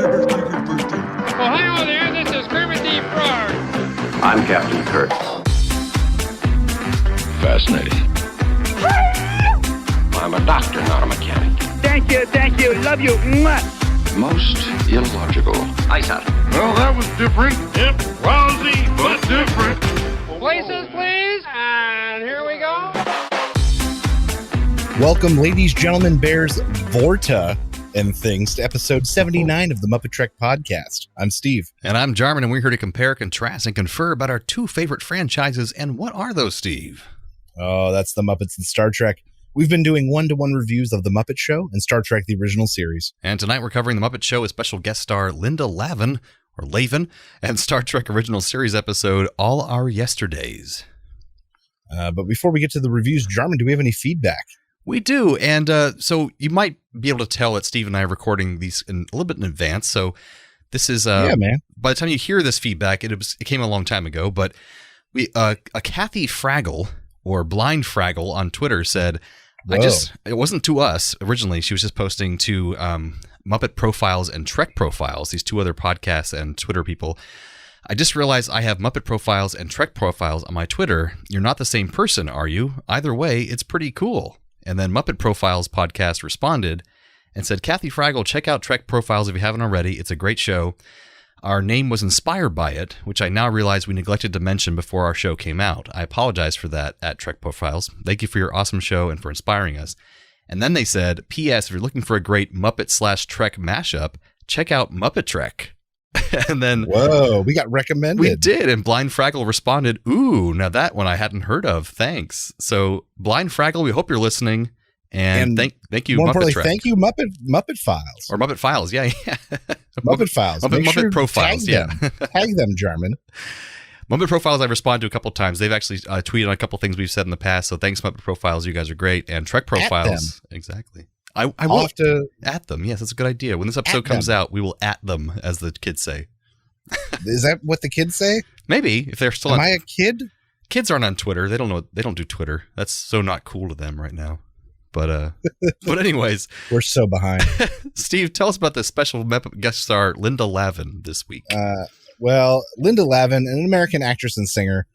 hi there, this is Kermit the Frog. I'm Captain Kirk. Fascinating. I'm a doctor, not a mechanic. Thank you, love you. Mwah. Most illogical. Aye, sir. Well, that was different. Yep, lousy, but different. Places, please, and here we go. Welcome, ladies, gentlemen, bears, Vorta, and things to episode 79 of the MuppeTrek podcast. I'm Steve. And I'm Jarman, and we're here to compare, contrast, and confer about our two favorite franchises. And what are those, Steve? Oh, that's the Muppets and Star Trek. We've been doing one-to-one reviews of the Muppet Show and Star Trek, the original series. And tonight we're covering the Muppet Show with special guest star Linda Lavin, or Lavin, and Star Trek original series episode All Our Yesterdays. But before we get to the reviews, Jarman, do we have any feedback? We do, and so you might be able to tell that Steve and I are recording these a little bit in advance. So this is yeah, man. By the time you hear this feedback, it came a long time ago. But we a Kathy Fraggle or Blind Fraggle on Twitter said, it wasn't to us originally. She was just posting to Muppet Profiles and Trek Profiles, these two other podcasts and Twitter people. I just realized I have Muppet Profiles and Trek Profiles on my Twitter. You're not the same person, are you? Either way, it's pretty cool. And then Muppet Profiles podcast responded and said, Kathy Fraggle, check out Trek Profiles if you haven't already. It's a great show. Our name was inspired by it, which I now realize we neglected to mention before our show came out. I apologize for that at Trek Profiles. Thank you for your awesome show and for inspiring us. And then they said, P.S. if you're looking for a great Muppet/Trek mashup, check out MuppeTrek. And then... Whoa, we got recommended. We did, and Blind Fraggle responded, ooh, now that one I hadn't heard of. Thanks. So, Blind Fraggle, we hope you're listening. And thank you, more MuppeTrek. importantly, thank you, Muppet Files. Or Muppet Files, yeah. Muppet Files. Muppet Profiles, tag them. Tag them, Jarman. Muppet Profiles I've responded to a couple times. They've actually tweeted on a couple things we've said in the past. So thanks, Muppet Profiles. You guys are great. And Trek Profiles. Exactly. I will have to at them. Yes, that's a good idea. When this episode comes out, we will at them, as the kids say. Is that what the kids say? Maybe, if they're still Am I a kid? Kids aren't on Twitter. They don't know. They don't do Twitter. That's so not cool to them right now. But anyways, we're so behind. Steve, tell us about the special guest star Linda Lavin this week. Well, Linda Lavin, an American actress and singer,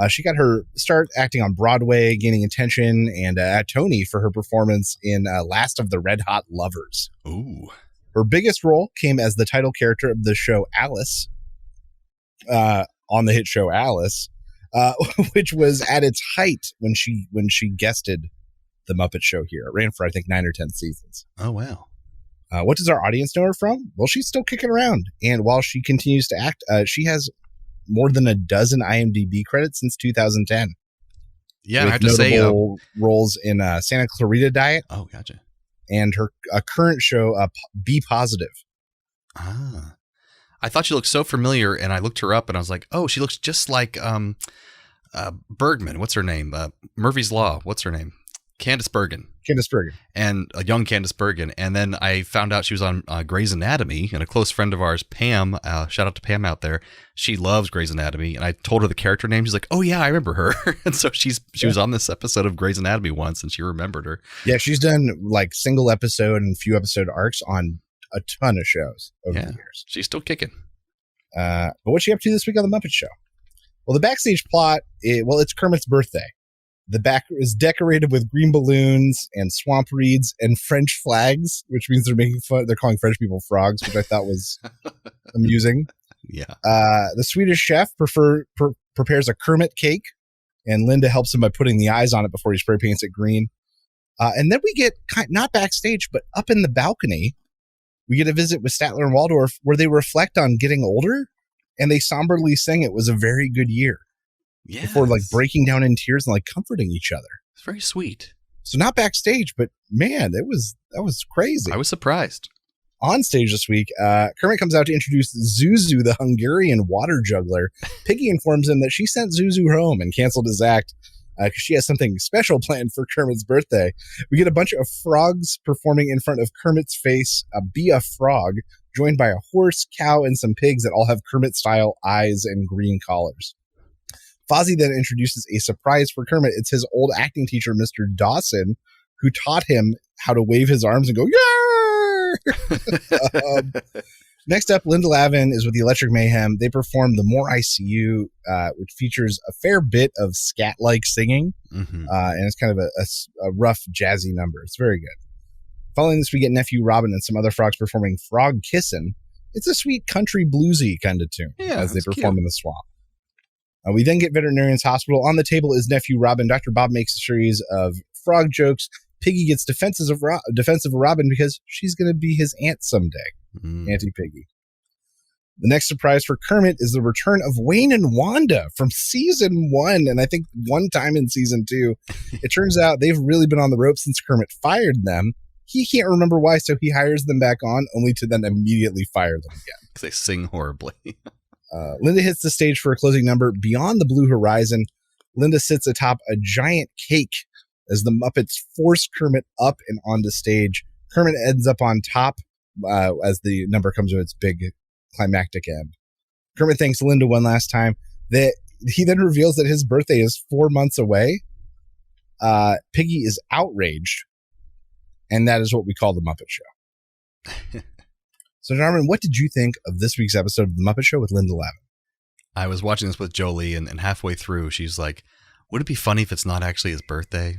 she got her start acting on Broadway, gaining attention and at Tony for her performance in Last of the Red Hot Lovers. Ooh. Her biggest role came as the title character of the show Alice, on the hit show Alice, which was at its height when she guested the Muppet Show here. It ran for, I think, 9 or 10 seasons. Oh, wow. What does our audience know her from? Well, she's still kicking around. And while she continues to act, she has more than a dozen IMDb credits since 2010. Yeah, I have to say... roles in Santa Clarita Diet. Oh, gotcha. And her current show, Be Positive. Ah. I thought she looked so familiar, and I looked her up, and I was like, oh, she looks just like Bergman. What's her name? Murphy's Law. What's her name? Candice Bergen. And a young Candice Bergen. And then I found out she was on Grey's Anatomy, and a close friend of ours, Pam, shout out to Pam out there, she loves Grey's Anatomy, and I told her the character name. She's like, oh yeah, I remember her. And so she was on this episode of Grey's Anatomy once, and she remembered her. Yeah, she's done like single episode and few episode arcs on a ton of shows over the years. She's still kicking. But what's she up to this week on the Muppet Show? Well, the backstage plot, it's Kermit's birthday. The back is decorated with green balloons and swamp reeds and French flags, which means they're making fun. They're calling French people frogs, which I thought was amusing. Yeah. The Swedish chef prepares a Kermit cake, and Linda helps him by putting the eyes on it before he spray paints it green. And then we get not backstage, but up in the balcony, we get a visit with Statler and Waldorf, where they reflect on getting older, and they somberly sing "It was a very good year." Yes. Before like breaking down in tears and like comforting each other. It's very sweet. So not backstage, but man, that was crazy. I was surprised. On stage this week, Kermit comes out to introduce Zuzu, the Hungarian water juggler. Piggy informs him that she sent Zuzu home and canceled his act because she has something special planned for Kermit's birthday. We get a bunch of frogs performing in front of Kermit's face, Be a Frog, joined by a horse, cow, and some pigs that all have Kermit-style eyes and green collars. Fozzie then introduces a surprise for Kermit. It's his old acting teacher, Mr. Dawson, who taught him how to wave his arms and go, yeah! Next up, Linda Lavin is with the Electric Mayhem. They perform The More I See You, which features a fair bit of scat-like singing, and it's kind of a rough, jazzy number. It's very good. Following this, we get Nephew Robin and some other frogs performing Frog Kissin'. It's a sweet country bluesy kind of tune as they perform in the swamp. We then get Veterinarian's Hospital. On the table is Nephew Robin. Dr. Bob makes a series of frog jokes. Piggy gets defensive of Robin because she's going to be his aunt someday. Auntie Piggy. The next surprise for Kermit is the return of Wayne and Wanda from season 1, and I think one time in season 2. It turns out they've really been on the rope since Kermit fired them. He can't remember why, so he hires them back on, only to then immediately fire them again. Because they sing horribly. Linda hits the stage for a closing number, Beyond the Blue Horizon. Linda sits atop a giant cake as the Muppets force Kermit up and onto stage. Kermit ends up on top as the number comes to its big climactic end. Kermit thanks Linda one last time. He then reveals that his birthday is 4 months away. Piggy is outraged, and that is what we call the Muppet Show. So, Jarman, what did you think of this week's episode of the Muppet Show with Linda Lavin? I was watching this with Jolie, and halfway through, she's like, would it be funny if it's not actually his birthday?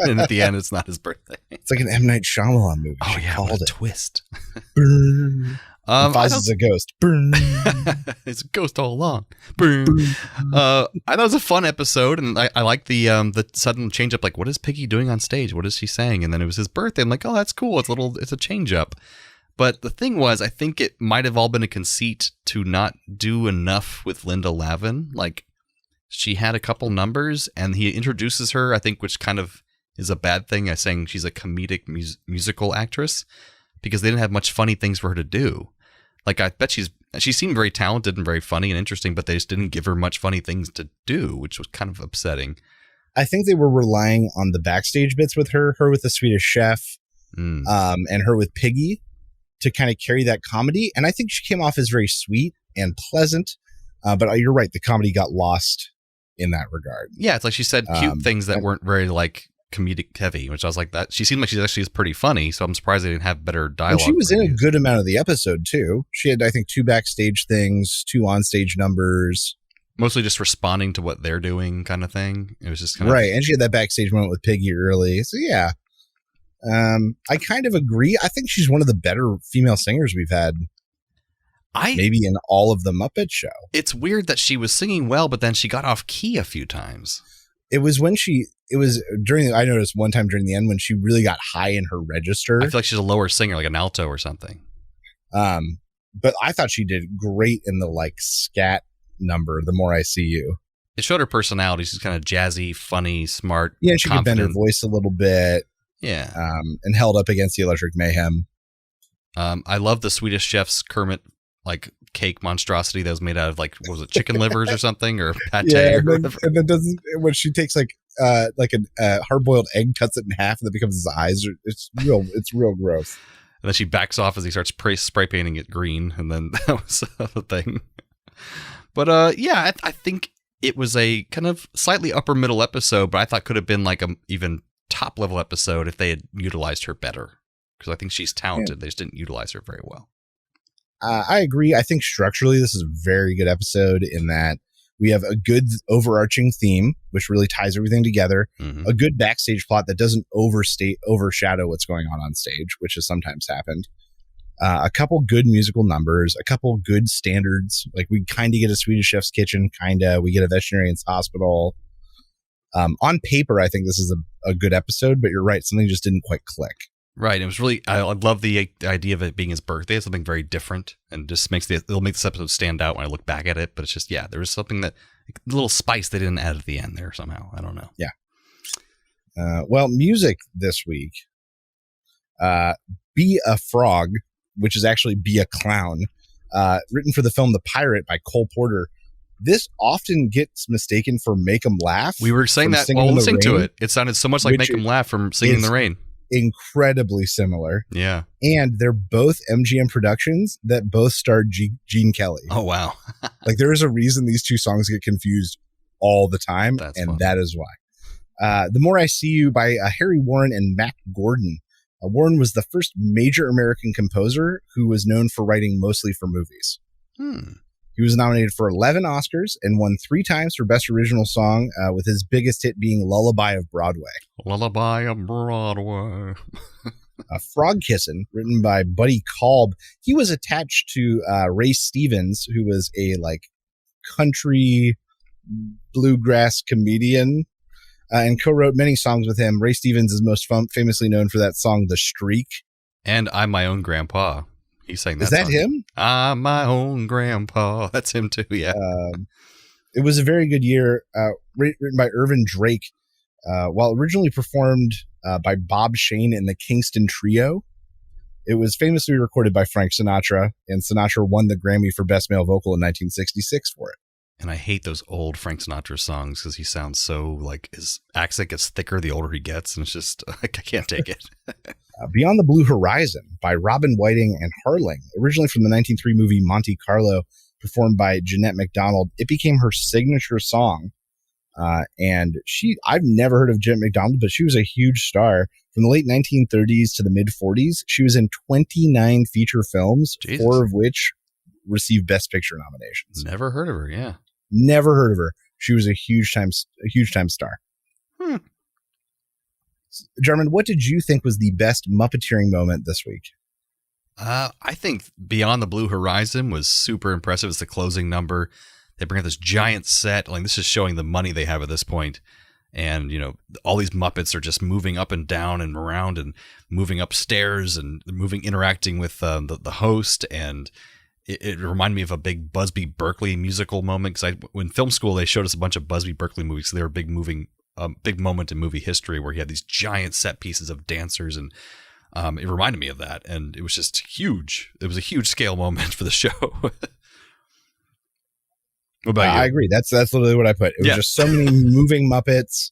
And at the end, it's not his birthday. It's like an M. Night Shyamalan movie. Oh, yeah, called what a it. Twist. Foz is a ghost. It's a ghost all along. I thought it was a fun episode, and I like the sudden change up. Like, what is Piggy doing on stage? What is she saying? And then it was his birthday. I'm like, oh, that's cool. It's a change up. But the thing was, I think it might have all been a conceit to not do enough with Linda Lavin. Like, she had a couple numbers, and he introduces her, I think, which kind of is a bad thing, as saying she's a comedic musical actress, because they didn't have much funny things for her to do. Like, I bet she seemed very talented and very funny and interesting, but they just didn't give her much funny things to do, which was kind of upsetting. I think they were relying on the backstage bits with her with the Swedish Chef, and her with Piggy to kind of carry that comedy. And I think she came off as very sweet and pleasant, but you're right, the comedy got lost in that regard. Yeah, it's like she said cute things that weren't very like comedic heavy, which I was like, that she seemed like she actually is pretty funny, so I'm surprised they didn't have better dialogue. And she was in a good amount of the episode too. She had, I think, 2 backstage things, 2 onstage numbers, mostly just responding to what they're doing kind of thing. It was just kind of right. And she had that backstage moment with Piggy early, so yeah. I kind of agree. I think she's one of the better female singers we've had maybe in all of the Muppet Show. It's weird that she was singing well, but then she got off key a few times. I noticed one time during the end when she really got high in her register. I feel like she's a lower singer, like an alto or something. But I thought she did great in the like scat number, The More I See You. It showed her personality. She's kind of jazzy, funny, smart. Yeah, and she confident. could bend her voice a little bit. Yeah. And held up against the Electric Mayhem. I love the Swedish Chef's Kermit like cake monstrosity that was made out of like, what was it, chicken livers or something, or pate? Yeah, or and then when she takes like a hard boiled egg, cuts it in half, and it becomes his eyes. It's real gross. And then she backs off as he starts spray painting it green, and then that was the thing. But yeah, I think it was a kind of slightly upper middle episode, but I thought could have been like a even top level episode if they had utilized her better, because I think she's talented. They just didn't utilize her very well. I agree. I think structurally this is a very good episode in that we have a good overarching theme, which really ties everything together, a good backstage plot that doesn't overshadow what's going on stage, which has sometimes happened, a couple good musical numbers, a couple good standards. Like we kind of get a Swedish Chef's Kitchen, we get a Veterinarian's Hospital. On paper, I think this is a good episode, but you're right. Something just didn't quite click. Right. It was really, I love the idea of it being his birthday. It's something very different and just it'll make this episode stand out when I look back at it. But it's just, there was something a little spice they didn't add at the end there somehow. I don't know. Yeah. Well, music this week, Be a Frog, which is actually Be a Clown, written for the film The Pirate by Cole Porter. This often gets mistaken for Make 'em Laugh. We were saying that while listening to it. It sounded so much like Make 'em Laugh from Singing in the Rain. Incredibly similar. Yeah. And they're both MGM productions that both starred Gene Kelly. Oh, wow. Like there is a reason these two songs get confused all the time. That's and funny. that is why. The More I See You by Harry Warren and Matt Gordon Warren was the first major American composer who was known for writing mostly for movies. He was nominated for 11 Oscars and won 3 times for Best Original Song, with his biggest hit being Lullaby of Broadway. Lullaby of Broadway. Frog Kissin', written by Buddy Kalb. He was attached to Ray Stevens, who was a country bluegrass comedian, and co-wrote many songs with him. Ray Stevens is most famously known for that song, The Streak. And I'm My Own Grandpa. He sang that Is that song. him? I'm my own grandpa. That's him too, yeah. It was a very good year, written by Irvin Drake. While originally performed by Bob Shane and the Kingston Trio, it was famously recorded by Frank Sinatra, and Sinatra won the Grammy for Best Male Vocal in 1966 for it. And I hate those old Frank Sinatra songs because he sounds so his accent gets thicker the older he gets, and it's just I can't take it. Beyond the Blue Horizon by Robin Whiting and Harling, originally from the 1903 movie Monte Carlo, performed by Jeanette MacDonald. It became her signature song. And I've never heard of Jeanette MacDonald, but she was a huge star from the late 1930s to the mid 40s. She was in 29 feature films, Jesus. 4 of which received Best Picture nominations. Never heard of her. Yeah. Never heard of her. She was a huge time star. Jarman, what did you think was the best Muppeteering moment this week? I think Beyond the Blue Horizon was super impressive. It's the closing number. They bring out this giant set. This is showing the money they have at this point. And, all these Muppets are just moving up and down and around and moving upstairs and interacting with the host. And it reminded me of a big Busby Berkeley musical moment. Because when film school, they showed us a bunch of Busby Berkeley movies. So they were a big moment in movie history where he had these giant set pieces of dancers. And it reminded me of that. And it was just huge. It was a huge scale moment for the show. What about you? I agree. That's literally what I put. It was just so many moving Muppets,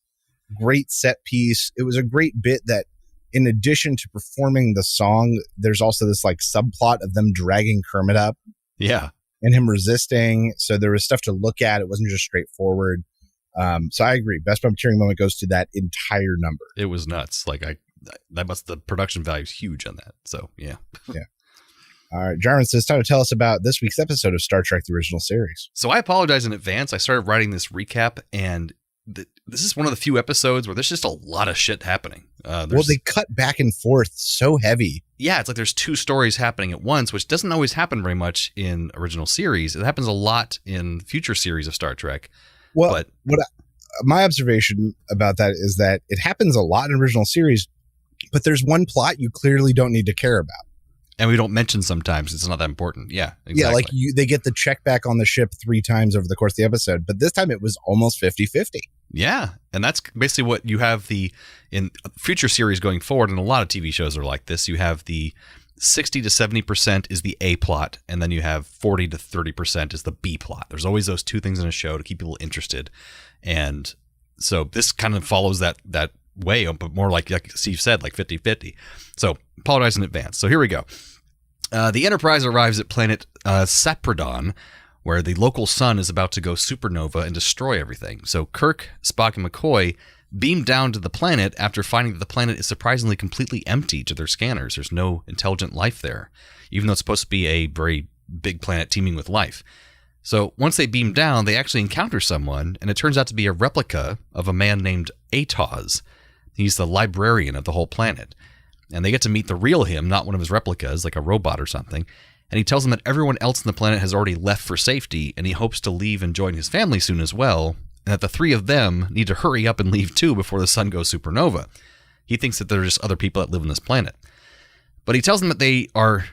great set piece. It was a great bit that, in addition to performing the song, there's also this subplot of them dragging Kermit up. Yeah. And him resisting. So there was stuff to look at. It wasn't just straightforward. So I agree. Best Puppeteering moment goes to that entire number. It was nuts. The production value is huge on that. So yeah. Yeah. All right, Jarman, so it's time to tell us about this week's episode of Star Trek: The Original Series. So I apologize in advance. I started writing this recap, and this is one of the few episodes where there's just a lot of shit happening. They cut back and forth so heavy. Yeah, it's like there's 2 stories happening at once, which doesn't always happen very much in original series. It happens a lot in future series of Star Trek. Well, my observation about that is that it happens a lot in original series, but there's one plot you clearly don't need to care about. And we don't mention sometimes. It's not that important. Yeah, exactly. Yeah, they get the check back on the ship 3 times over the course of the episode, but this time it was almost 50-50. Yeah, and that's basically what you have in future series going forward, and a lot of TV shows are like this. You have the 60 to 70% is the A plot, and then you have 40 to 30% is the B plot. There's always those 2 things in a show to keep people interested. And so this kind of follows that way, but more like Steve said, 50-50. So apologize in advance. So here we go. The Enterprise arrives at planet Saprodon, where the local sun is about to go supernova and destroy everything. So Kirk, Spock, and McCoy beam down to the planet after finding that the planet is surprisingly completely empty to their scanners. There's no intelligent life there, even though it's supposed to be a very big planet teeming with life. So once they beam down, they actually encounter someone, and it turns out to be a replica of a man named Atoz. He's the librarian of the whole planet. And they get to meet the real him, not one of his replicas, like a robot or something. And he tells them that everyone else on the planet has already left for safety, and he hopes to leave and join his family soon as well, and that the 3 of them need to hurry up and leave too before the sun goes supernova. He thinks that there are just other people that live on this planet. But he tells them that they are,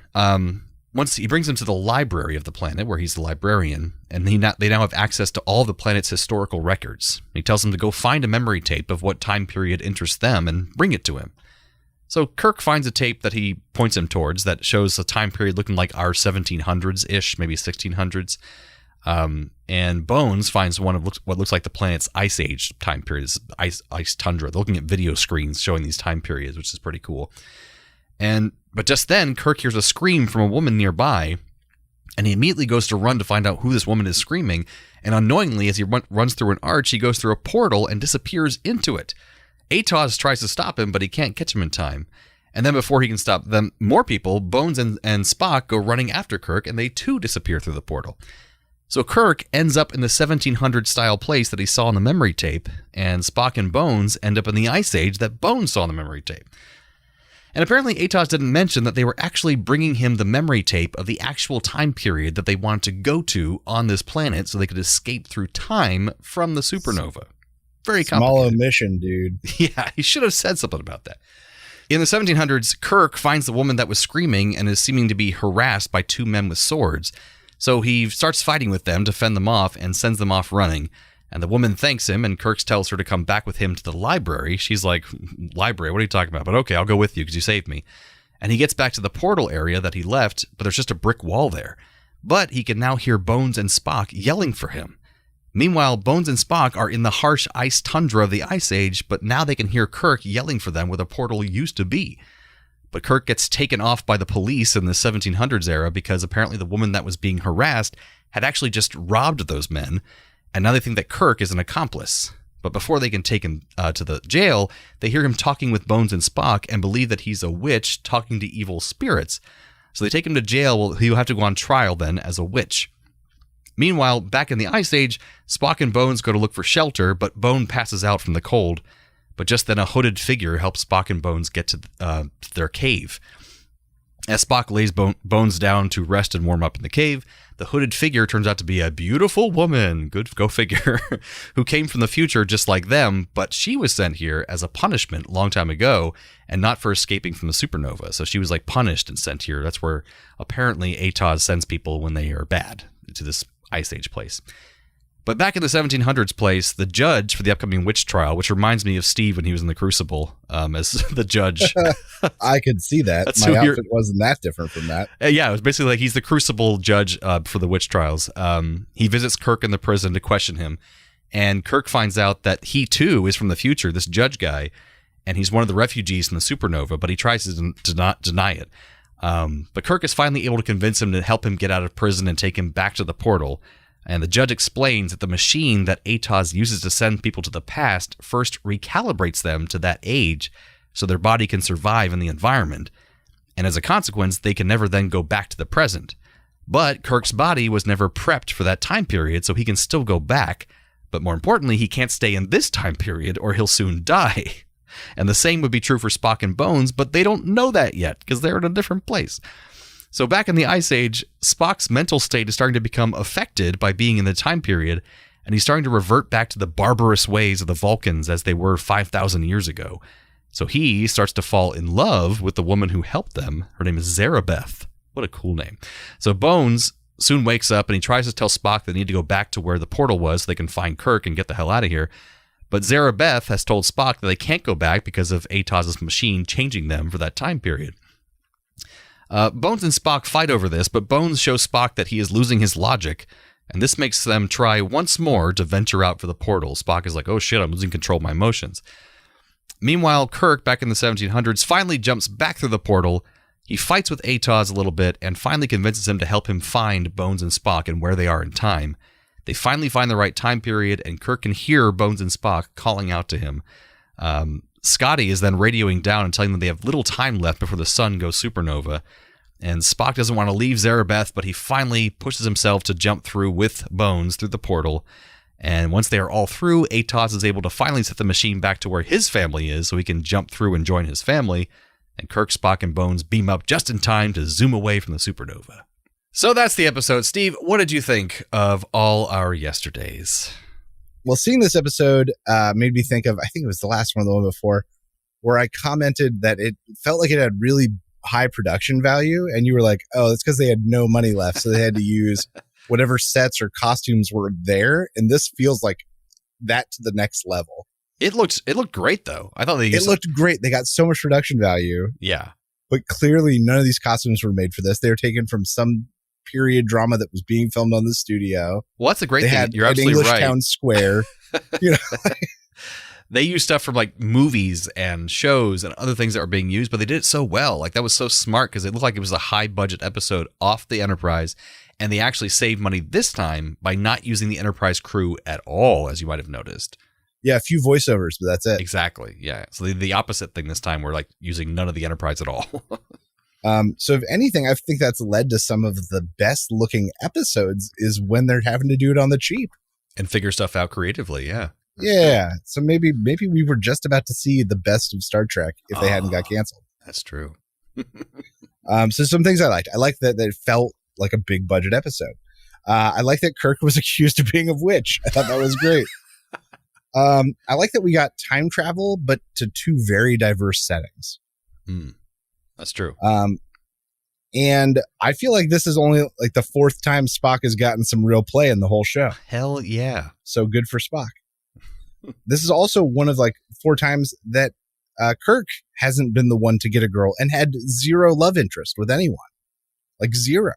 once he brings them to the library of the planet, where he's the librarian, and they now have access to all the planet's historical records. He tells them to go find a memory tape of what time period interests them and bring it to him. So Kirk finds a tape that he points him towards that shows a time period looking like our 1700s-ish, maybe 1600s. And Bones finds one of what looks like the planet's Ice Age time period, ice tundra. They're looking at video screens showing these time periods, which is pretty cool. But just then, Kirk hears a scream from a woman nearby, and he immediately goes to run to find out who this woman is screaming. And unknowingly, as he runs through an arch, he goes through a portal and disappears into it. Atoz tries to stop him, but he can't catch him in time. And then before he can stop them, more people, Bones and Spock, go running after Kirk, and they too disappear through the portal. So Kirk ends up in the 1700s-style place that he saw on the memory tape, and Spock and Bones end up in the Ice Age that Bones saw on the memory tape. And apparently Atos didn't mention that they were actually bringing him the memory tape of the actual time period that they wanted to go to on this planet so they could escape through time from the supernova. Very complicated. Small omission, dude. Yeah, he should have said something about that. In the 1700s, Kirk finds the woman that was screaming and is seeming to be harassed by two men with swords. So he starts fighting with them to fend them off and sends them off running. And the woman thanks him, and Kirk tells her to come back with him to the library. She's like, library? What are you talking about? But okay, I'll go with you because you saved me. And he gets back to the portal area that he left, but there's just a brick wall there. But he can now hear Bones and Spock yelling for him. Meanwhile, Bones and Spock are in the harsh ice tundra of the Ice Age, but now they can hear Kirk yelling for them where the portal used to be. But Kirk gets taken off by the police in the 1700s era because apparently the woman that was being harassed had actually just robbed those men. And now they think that Kirk is an accomplice. But before they can take him to the jail, they hear him talking with Bones and Spock and believe that he's a witch talking to evil spirits. So they take him to jail. Well, he'll have to go on trial then as a witch. Meanwhile, back in the Ice Age, Spock and Bones go to look for shelter, but Bone passes out from the cold. But just then a hooded figure helps Spock and Bones get to their cave. As Spock lays Bones down to rest and warm up in the cave, the hooded figure turns out to be a beautiful woman, go figure, who came from the future just like them, but she was sent here as a punishment a long time ago and not for escaping from the supernova. So she was like punished and sent here. That's where apparently Atos sends people when they are bad, to this Ice Age place. But back in the 1700s place, the judge for the upcoming witch trial, which reminds me of Steve when he was in the Crucible as the judge. I could see that. That's My outfit wasn't that different from that. Yeah, it was basically like he's the Crucible judge for the witch trials. He visits Kirk in the prison to question him, and Kirk finds out that he too is from the future, this judge guy, and he's one of the refugees from the supernova, but he tries to not deny it. But Kirk is finally able to convince him to help him get out of prison and take him back to the portal. And the judge explains that the machine that Atos uses to send people to the past first recalibrates them to that age so their body can survive in the environment. And as a consequence, they can never then go back to the present. But Kirk's body was never prepped for that time period, so he can still go back. But more importantly, he can't stay in this time period or he'll soon die. And the same would be true for Spock and Bones, but they don't know that yet because they're in a different place. So back in the Ice Age, Spock's mental state is starting to become affected by being in the time period, and he's starting to revert back to the barbarous ways of the Vulcans as they were 5,000 years ago. So he starts to fall in love with the woman who helped them. Her name is Zarabeth. What a cool name. So Bones soon wakes up, and he tries to tell Spock they need to go back to where the portal was so they can find Kirk and get the hell out of here. But Zarabeth has told Spock that they can't go back because of Atos' machine changing them for that time period. Bones and Spock fight over this, but Bones shows Spock that he is losing his logic, and this makes them try once more to venture out for the portal. Spock is like, oh shit, I'm losing control of my emotions. Meanwhile, Kirk, back in the 1700s, finally jumps back through the portal. He fights with Atos a little bit, and finally convinces him to help him find Bones and Spock and where they are in time. They finally find the right time period, and Kirk can hear Bones and Spock calling out to him. Scotty is then radioing down and telling them they have little time left before the sun goes supernova. And Spock doesn't want to leave Zarabeth, but he finally pushes himself to jump through with Bones through the portal. And once they are all through, Atos is able to finally set the machine back to where his family is so he can jump through and join his family. And Kirk, Spock, and Bones beam up just in time to zoom away from the supernova. So that's the episode. Steve, what did you think of all our yesterdays? Well, seeing this episode made me think of, I think it was the last one, the one before, where I commented that it felt like it had really high production value. And you were like, oh, it's because they had no money left. So they had to use whatever sets or costumes were there. And this feels like that to the next level. It looked great, though. I thought it looked great. They got so much production value. Yeah. But clearly none of these costumes were made for this. They were taken from some period drama that was being filmed on the studio. Well, that's a great thing. Had You're absolutely English right. Town Square. You know, they used stuff from like movies and shows and other things that were being used, but they did it so well. Like that was so smart because it looked like it was a high budget episode off the Enterprise, and they actually saved money this time by not using the Enterprise crew at all, as you might have noticed. Yeah, a few voiceovers, but that's it. Exactly. Yeah. So the opposite thing this time, we're like using none of the Enterprise at all. So if anything, I think that's led to some of the best looking episodes is when they're having to do it on the cheap and figure stuff out creatively. Yeah. Yeah. So maybe we were just about to see the best of Star Trek if they hadn't got canceled. That's true. So some things I liked. I liked that it felt like a big budget episode. I like that Kirk was accused of being a witch. I thought that was great. I like that we got time travel, but to two very diverse settings. That's true. And I feel like this is only like the fourth time Spock has gotten some real play in the whole show. Hell yeah. So good for Spock. This is also one of like 4 times that Kirk hasn't been the one to get a girl and had zero love interest with anyone. Like zero.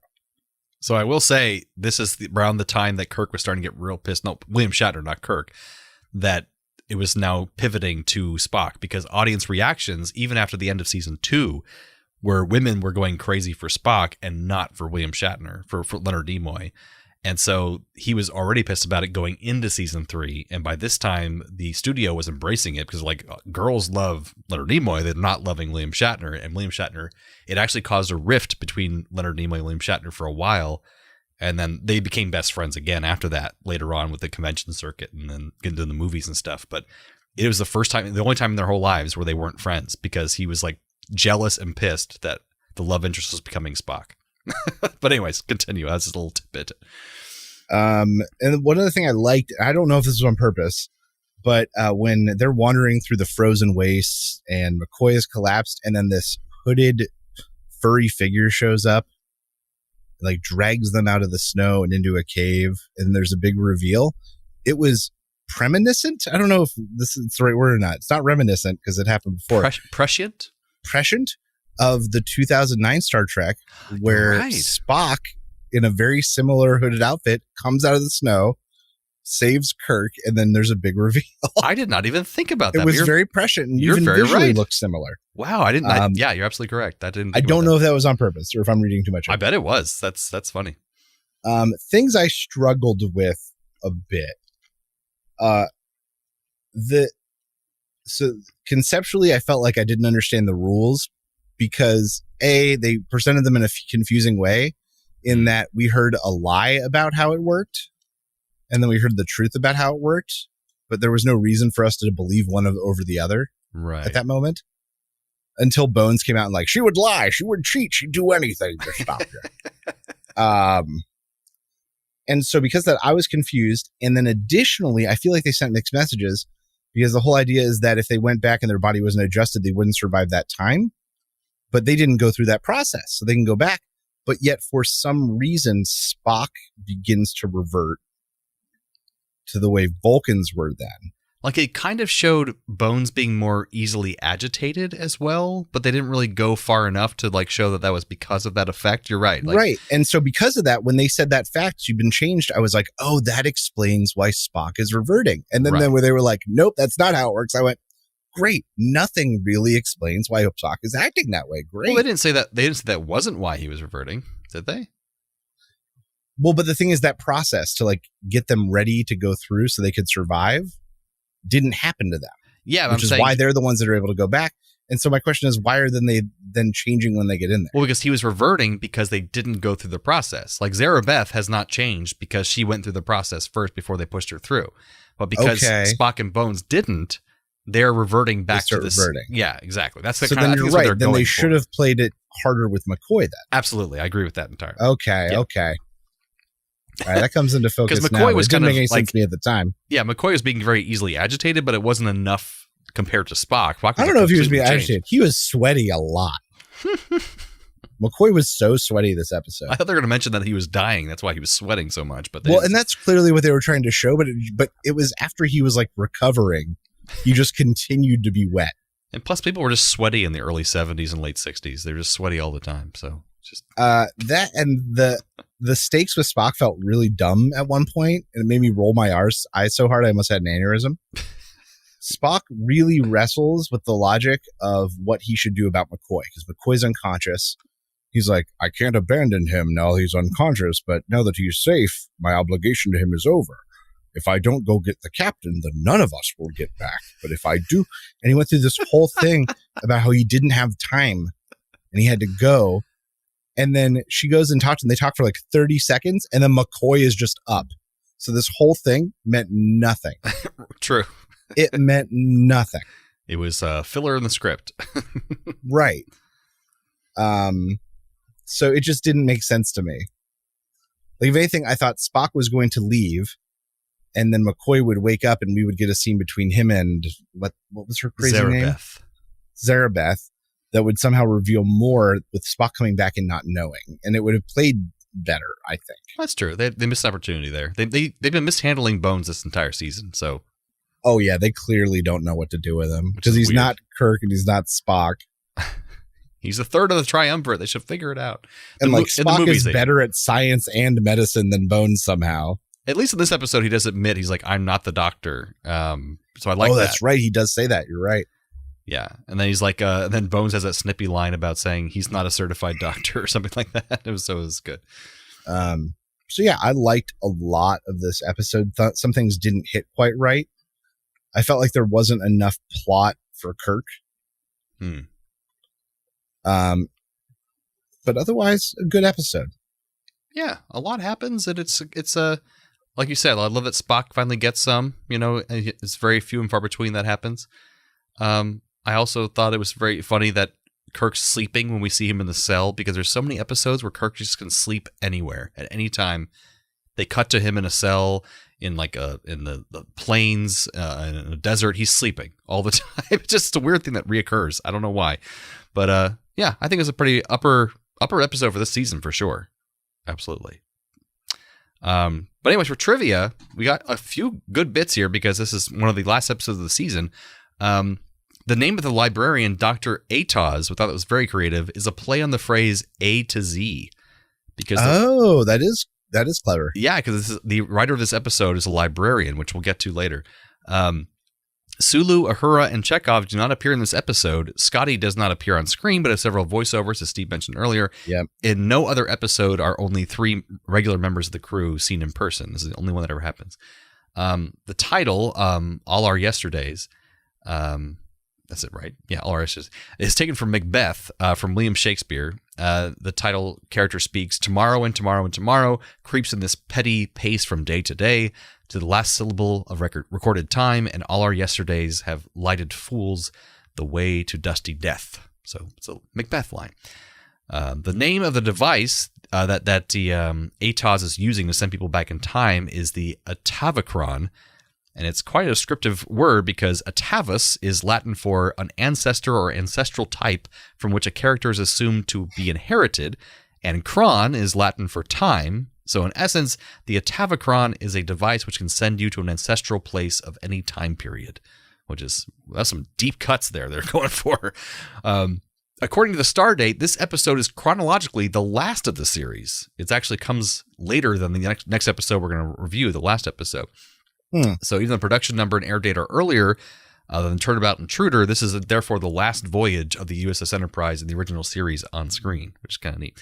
So I will say this is around the time that Kirk was starting to get real pissed. No, William Shatner, not Kirk. That it was now pivoting to Spock because audience reactions, even after the end of season 2, where women were going crazy for Spock and not for William Shatner, for Leonard Nimoy. And so he was already pissed about it going into season 3. And by this time, the studio was embracing it because like girls love Leonard Nimoy. They're not loving William Shatner. And William Shatner, it actually caused a rift between Leonard Nimoy and William Shatner for a while. And then they became best friends again after that later on with the convention circuit and then getting into the movies and stuff. But it was the only time in their whole lives where they weren't friends because he was like jealous and pissed that the love interest was becoming Spock. But anyways, continue. That's just a little tidbit. And one other thing I liked, I don't know if this was on purpose, but when they're wandering through the frozen wastes and McCoy has collapsed and then this hooded furry figure shows up, like drags them out of the snow and into a cave, and there's a big reveal. It was premonition. I don't know if this is the right word or not. It's not reminiscent because it happened before. Prescient? Prescient of the 2009 Star Trek, where Spock, in a very similar hooded outfit, comes out of the snow, saves Kirk, and then there's a big reveal. I did not even think about that. It was very prescient, and you're even very visually right. looked similar. Wow, I didn't. Yeah, you're absolutely correct. I don't know if that was on purpose or if I'm reading too much. I bet it was. That's funny. Things I struggled with a bit. So conceptually, I felt like I didn't understand the rules because they presented them in a confusing way. In that we heard a lie about how it worked, and then we heard the truth about how it worked, but there was no reason for us to believe one over the other at that moment. Until Bones came out and like, she would lie, she would cheat, she'd do anything to stop you. And so because of that, I was confused. And then additionally, I feel like they sent mixed messages because the whole idea is that if they went back and their body wasn't adjusted, they wouldn't survive that time. But they didn't go through that process, so they can go back. But yet, for some reason, Spock begins to revert to the way Vulcans were then. Like it kind of showed Bones being more easily agitated as well, but they didn't really go far enough to like show that was because of that effect. You're right. Right. And so because of that, when they said that fact, you've been changed, I was like, oh, that explains why Spock is reverting. And then when they were like, nope, that's not how it works. I went, great. Nothing really explains why Spock is acting that way. Great. Well, they didn't say that wasn't why he was reverting, did they? Well, but the thing is that process to like get them ready to go through so they could survive didn't happen to them. Yeah, which is why they're the ones that are able to go back. And so my question is, why are they then changing when they get in there? Well, because he was reverting because they didn't go through the process. Like Zara Beth has not changed because she went through the process first before they pushed her through. But because Spock and Bones didn't, they're reverting back to this. Reverting. Yeah, exactly. That's the so kind then of you're right. Then they should have played it harder with McCoy then. Absolutely. I agree with that entirely. Okay. Yeah. Okay. All right, that comes into focus because McCoy now. Was it didn't kind make any of sense to me at the time. Yeah, McCoy was being very easily agitated, but it wasn't enough compared to Spock. I don't know if he was being agitated. He was sweaty a lot. McCoy was so sweaty this episode. I thought they were going to mention that he was dying. That's why he was sweating so much. But and that's clearly what they were trying to show. But it was after he was like recovering. He just continued to be wet. And plus, people were just sweaty in the early 70s and late 60s. They were just sweaty all the time. So just that and the stakes with Spock felt really dumb at one point, and it made me roll my eyes so hard I almost had an aneurysm. Spock really wrestles with the logic of what he should do about McCoy because McCoy's unconscious. He's like, I can't abandon him now he's unconscious, but now that he's safe, my obligation to him is over. if I don't go get the captain, then none of us will get back. But if I do, and he went through this whole thing about how he didn't have time and he had to go. And then she goes and talks, and they talk for like 30 seconds, and then McCoy is just up. So this whole thing meant nothing. True. It meant nothing. It was filler in the script. Right. So it just didn't make sense to me. Like, if anything, I thought Spock was going to leave, and then McCoy would wake up, and we would get a scene between him and what was her crazy name? Zarabeth. That would somehow reveal more with Spock coming back and not knowing, and it would have played better, I think. That's true. They missed an opportunity there. They've been mishandling Bones this entire season. So, oh yeah, they clearly don't know what to do with him because he's not Kirk and he's not Spock. He's the third of the triumvirate. They should figure it out. And like Spock is better at science and medicine than Bones somehow. At least in this episode, he does admit he's like, I'm not the doctor. So I like that. Oh, that's right. He does say that. You're right. Yeah. And then he's like, and then Bones has that snippy line about saying he's not a certified doctor or something like that. It was good. So yeah, I liked a lot of this episode. Some things didn't hit quite right. I felt like there wasn't enough plot for Kirk. But otherwise, a good episode. Yeah, a lot happens, and it's like you said, I love that Spock finally gets some. You know, it's very few and far between that happens. I also thought it was very funny that Kirk's sleeping when we see him in the cell, because there's so many episodes where Kirk just can sleep anywhere at any time. They cut to him in a cell in like in the plains in a desert. He's sleeping all the time. It's just a weird thing that reoccurs. I don't know why, but yeah, I think it's a pretty upper episode for this season for sure. Absolutely. But anyways, for trivia, we got a few good bits here because this is one of the last episodes of the season. The name of the librarian, Dr. Atoz, we thought it was very creative, is a play on the phrase A to Z. Because that is clever. Yeah, because the writer of this episode is a librarian, which we'll get to later. Sulu, Uhura, and Chekhov do not appear in this episode. Scotty does not appear on screen, but has several voiceovers, as Steve mentioned earlier. Yep. In no other episode are only 3 regular members of the crew seen in person. This is the only one that ever happens. The title, All Our Yesterdays, that's it, right? Yeah, All Our Yesterdays, is taken from Macbeth, from William Shakespeare. The title character speaks, tomorrow and tomorrow and tomorrow, creeps in this petty pace from day to day, to the last syllable of recorded time, and all our yesterdays have lighted fools the way to dusty death. So it's a Macbeth line. The name of the device that the Atoz is using to send people back in time is the Atavachron, and it's quite a descriptive word because Atavus is Latin for an ancestor or ancestral type from which a character is assumed to be inherited, and chron is Latin for time. So in essence, the Atavachron is a device which can send you to an ancestral place of any time period, that's some deep cuts there they're going for. According to the star date, this episode is chronologically the last of the series. It actually comes later than the next episode we're going to review, the last episode. So even the production number and air date are earlier than Turnabout Intruder. This is therefore the last voyage of the USS Enterprise in the original series on screen, which is kind of neat.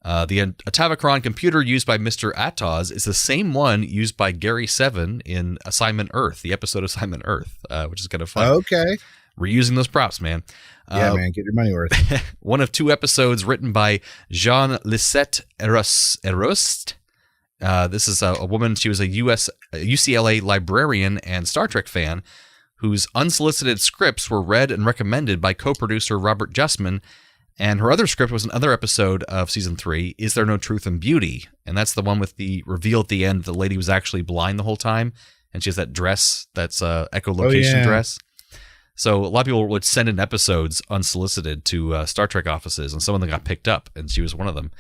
The Atavachron computer used by Mr. Atoz is the same one used by Gary Seven in Assignment Earth, the episode Assignment Earth, which is kind of fun. Okay. Reusing those props, man. Yeah, man, get your money worth. One of 2 episodes written by Jean Lisette Erost. This is a woman. She was a UCLA librarian and Star Trek fan whose unsolicited scripts were read and recommended by co-producer Robert Justman. And her other script was another episode of season 3, Is There No Truth in Beauty? And that's the one with the reveal at the end the lady was actually blind the whole time. And she has that dress that's echolocation dress. So a lot of people would send in episodes unsolicited to Star Trek offices, and some of them got picked up, and she was one of them.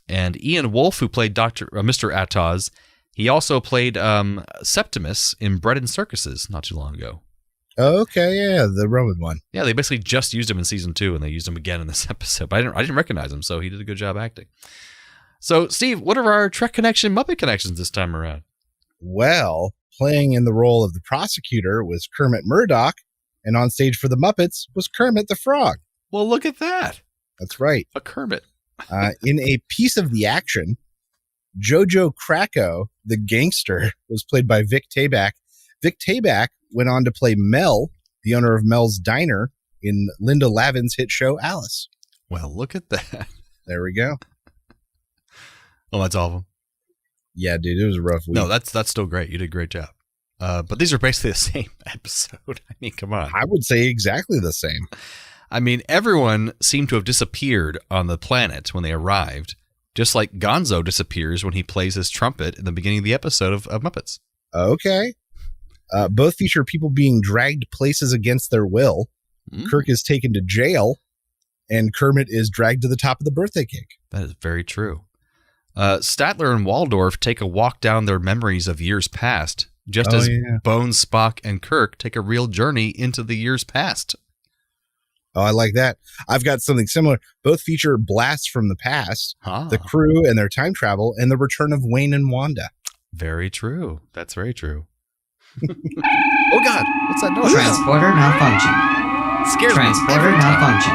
And Ian Wolfe, who played Mr. Atoz, he also played Septimus in Bread and Circuses not too long ago. Okay, yeah, the Roman one. Yeah, they basically just used him in season 2, and they used him again in this episode. But I didn't recognize him, so he did a good job acting. So, Steve, what are our Trek Connection Muppet connections this time around? Well, playing in the role of the prosecutor was Kermit Murdoch, and on stage for the Muppets was Kermit the Frog. Well, look at that. That's right. A Kermit. In a piece of the action, Jojo Krakow, the gangster, was played by Vic Tayback. Vic Tayback went on to play Mel, the owner of Mel's Diner, in Linda Lavin's hit show Alice. Well, look at that. There we go. Oh, that's awful. Yeah, dude, it was a rough week. No, that's still great. You did a great job. But these are basically the same episode. I mean, come on. I would say exactly the same. I mean, everyone seemed to have disappeared on the planet when they arrived, just like Gonzo disappears when he plays his trumpet in the beginning of the episode of Muppets. Okay. Both feature people being dragged places against their will. Kirk is taken to jail, and Kermit is dragged to the top of the birthday cake. That is very true. Statler and Waldorf take a walk down their memories of years past, just as Bones, Spock, and Kirk take a real journey into the years past. Oh, I like that. I've got something similar. Both feature blasts from the past, the crew and their time travel, and the return of Wayne and Wanda. Very true. That's very true. Oh, God. What's that noise? Transporter malfunction. Scares Transporter me. malfunction.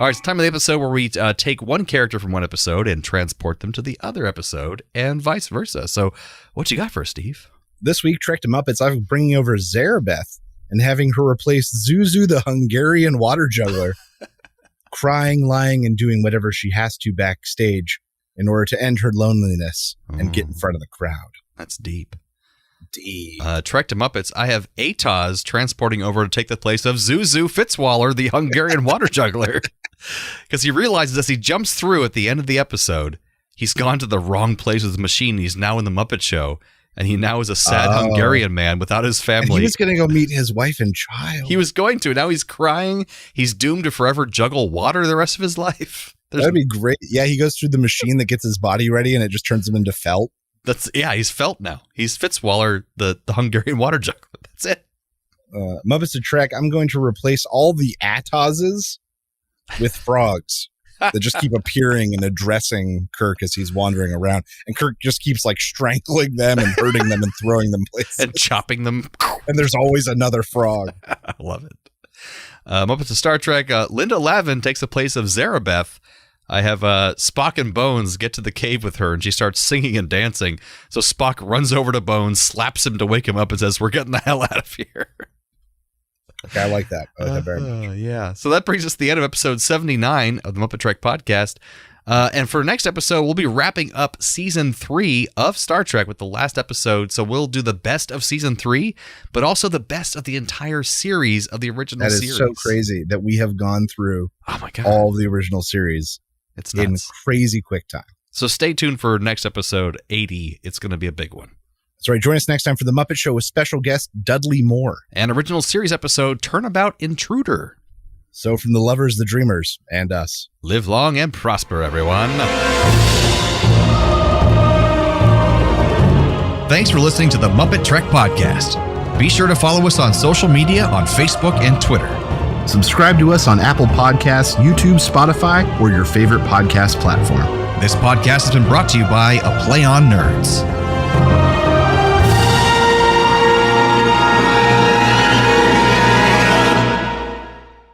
All right, it's time of the episode where we take one character from one episode and transport them to the other episode and vice versa. So what you got for us, Steve? This week, Trek to Muppets, I'm bringing over Zarabeth and having her replace Zuzu, the Hungarian water juggler, crying, lying, and doing whatever she has to backstage in order to end her loneliness and get in front of the crowd. That's deep. Trek to Muppets, I have Ataz transporting over to take the place of Zuzu Fitzwaller, the Hungarian water juggler, because he realizes as he jumps through at the end of the episode, he's gone to the wrong place with the machine. He's now in the Muppet Show, and he now is a sad Hungarian man without his family. And he was going to go meet his wife and child. He was going to. Now he's crying. He's doomed to forever juggle water the rest of his life. That'd be great. Yeah, he goes through the machine that gets his body ready, and it just turns him into felt. He's felt now. He's Fitzwaller, the Hungarian water juggler. That's it. Muppets to Trek, I'm going to replace all the Atazes with frogs that just keep appearing and addressing Kirk as he's wandering around. And Kirk just keeps like strangling them and hurting them and throwing them places. And chopping them. And there's always another frog. I love it. Muppets to Star Trek, Linda Lavin takes the place of Zarabeth. I have Spock and Bones get to the cave with her, and she starts singing and dancing. So Spock runs over to Bones, slaps him to wake him up, and says, "We're getting the hell out of here." Okay, I like that. I like that very much. Yeah. So that brings us to the end of episode 79 of the MuppeTrek podcast. And for next episode, we'll be wrapping up season 3 of Star Trek with the last episode. So we'll do the best of season 3, but also the best of the entire series of the original series. That is so crazy that we have gone through all of the original series. It's nuts. In crazy quick time. So stay tuned for next episode 80. It's going to be a big one. That's right. Join us next time for the Muppet Show with special guest Dudley Moore. And original series episode Turnabout Intruder. So from the lovers, the dreamers, and us. Live long and prosper, everyone. Thanks for listening to the MuppeTrek podcast. Be sure to follow us on social media on Facebook and Twitter. Subscribe to us on Apple Podcasts, YouTube, Spotify, or your favorite podcast platform. This podcast has been brought to you by A Play on Nerds.